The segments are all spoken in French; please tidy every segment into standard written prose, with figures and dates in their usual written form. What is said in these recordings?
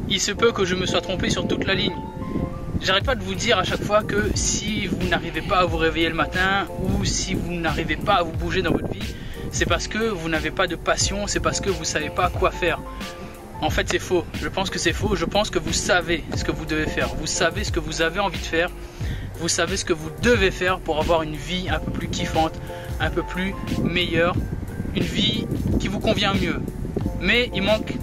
il se peut que je me sois trompé sur toute la ligne. J'arrête pas de vous dire à chaque fois que si vous n'arrivez pas à vous réveiller le matin ou si vous n'arrivez pas à vous bouger dans votre vie, c'est parce que vous n'avez pas de passion, c'est parce que vous ne savez pas quoi faire. En fait, c'est faux. Je pense que c'est faux. Je pense que vous savez ce que vous devez faire. Vous savez ce que vous avez envie de faire. Vous savez ce que vous devez faire pour avoir une vie un peu plus kiffante, un peu plus meilleure, une vie qui vous convient mieux. Mais il manque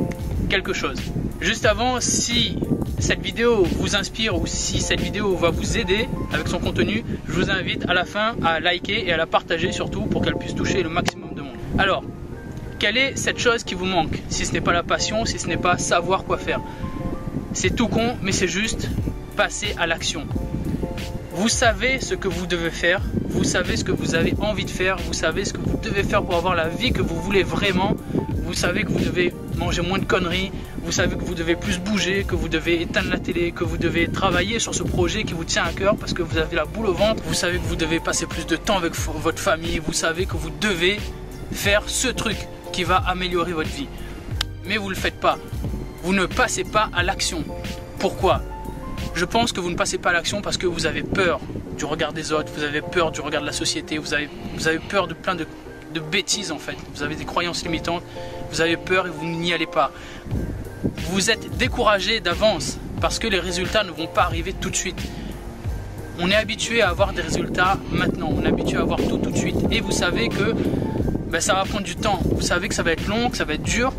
quelque chose. Juste avant, si cette vidéo vous inspire ou si cette vidéo va vous aider avec son contenu, je vous invite à la fin à liker et à la partager surtout pour qu'elle puisse toucher le maximum de monde. Alors, quelle est cette chose qui vous manque? Si ce n'est pas la passion, si ce n'est pas savoir quoi faire. C'est tout con, mais c'est juste passer à l'action. Vous savez ce que vous devez faire, vous savez ce que vous avez envie de faire, vous savez ce que vous devez faire pour avoir la vie que vous voulez vraiment. Vous savez que vous devez manger moins de conneries, vous savez que vous devez plus bouger, que vous devez éteindre la télé, que vous devez travailler sur ce projet qui vous tient à cœur parce que vous avez la boule au ventre. Vous savez que vous devez passer plus de temps avec votre famille, vous savez que vous devez faire ce truc qui va améliorer votre vie. Mais vous ne le faites pas. Vous ne passez pas à l'action. Pourquoi? Je pense que vous ne passez pas à l'action parce que vous avez peur du regard des autres, vous avez peur du regard de la société, vous avez peur de plein de bêtises en fait. Vous avez des croyances limitantes, vous avez peur et vous n'y allez pas. Vous êtes découragé d'avance parce que les résultats ne vont pas arriver tout de suite. On est habitué à avoir des résultats maintenant, on est habitué à avoir tout de suite. Et vous savez que ça va prendre du temps, vous savez que ça va être long, que ça va être dur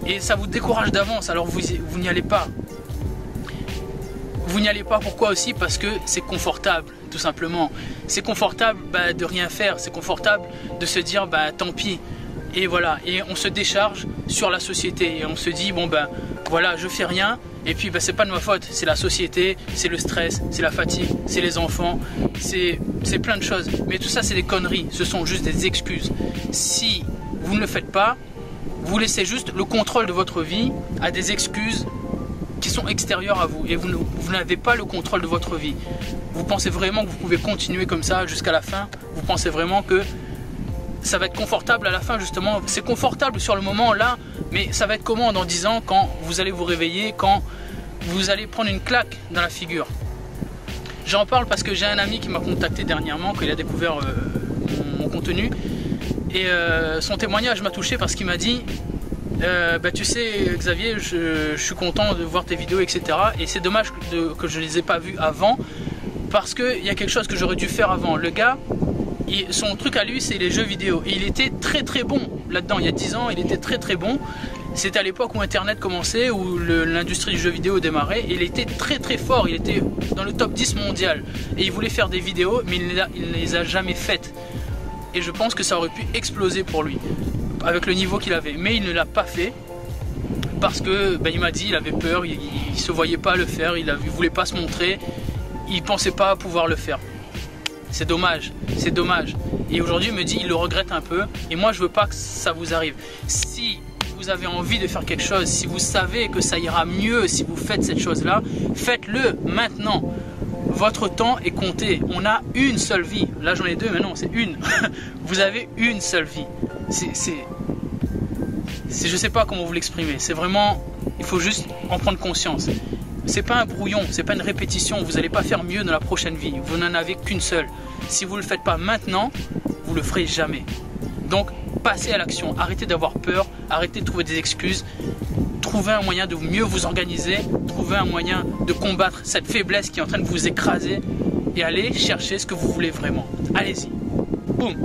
et ça vous décourage d'avance, alors vous n'y allez pas. Vous n'y allez pas, pourquoi aussi? Parce que c'est confortable, tout simplement. C'est confortable de rien faire, c'est confortable de se dire tant pis. Et voilà, et on se décharge sur la société et on se dit voilà, je fais rien et puis c'est pas de ma faute, c'est la société, c'est le stress, c'est la fatigue, c'est les enfants, c'est plein de choses. Mais tout ça c'est des conneries, ce sont juste des excuses. Si vous ne le faites pas, vous laissez juste le contrôle de votre vie à des excuses qui sont extérieures à vous et vous n'avez pas le contrôle de votre vie. Vous pensez vraiment que vous pouvez continuer comme ça jusqu'à la fin? Vous pensez vraiment que ça va être confortable à la fin? Justement, c'est confortable sur le moment là, mais ça va être comment dans 10 ans quand vous allez vous réveiller, quand vous allez prendre une claque dans la figure? J'en parle parce que j'ai un ami qui m'a contacté dernièrement, qu'il a découvert mon contenu et son témoignage m'a touché parce qu'il m'a dit tu sais Xavier, je suis content de voir tes vidéos etc. Et c'est dommage que je ne les ai pas vues avant parce qu'il y a quelque chose que j'aurais dû faire avant. Le gars, son truc à lui c'est les jeux vidéo et il était très bon là-dedans. Il y a 10 ans il était très bon. C'était à l'époque où internet commençait, où l'industrie du jeu vidéo démarrait et il était très fort, il était dans le top 10 mondial et il voulait faire des vidéos mais il ne les a jamais faites et je pense que ça aurait pu exploser pour lui avec le niveau qu'il avait, mais il ne l'a pas fait parce que il m'a dit il avait peur, il se voyait pas le faire, il voulait pas se montrer, il pensait pas pouvoir le faire. C'est dommage, c'est dommage. Et aujourd'hui il me dit il le regrette un peu et moi je veux pas que ça vous arrive. Si vous avez envie de faire quelque chose, si vous savez que ça ira mieux si vous faites cette chose là, faites-le maintenant. Votre temps est compté, on a une seule vie. Là j'en ai deux mais non c'est une. Vous avez une seule vie. Je sais pas comment vous l'exprimer, c'est vraiment, il faut juste en prendre conscience. C'est pas un brouillon, c'est pas une répétition, vous n'allez pas faire mieux dans la prochaine vie, vous n'en avez qu'une seule. Si vous ne le faites pas maintenant, vous le ferez jamais. Donc passez à l'action, arrêtez d'avoir peur, arrêtez de trouver des excuses, trouvez un moyen de mieux vous organiser, trouvez un moyen de combattre cette faiblesse qui est en train de vous écraser et allez chercher ce que vous voulez vraiment. Allez-y, boum.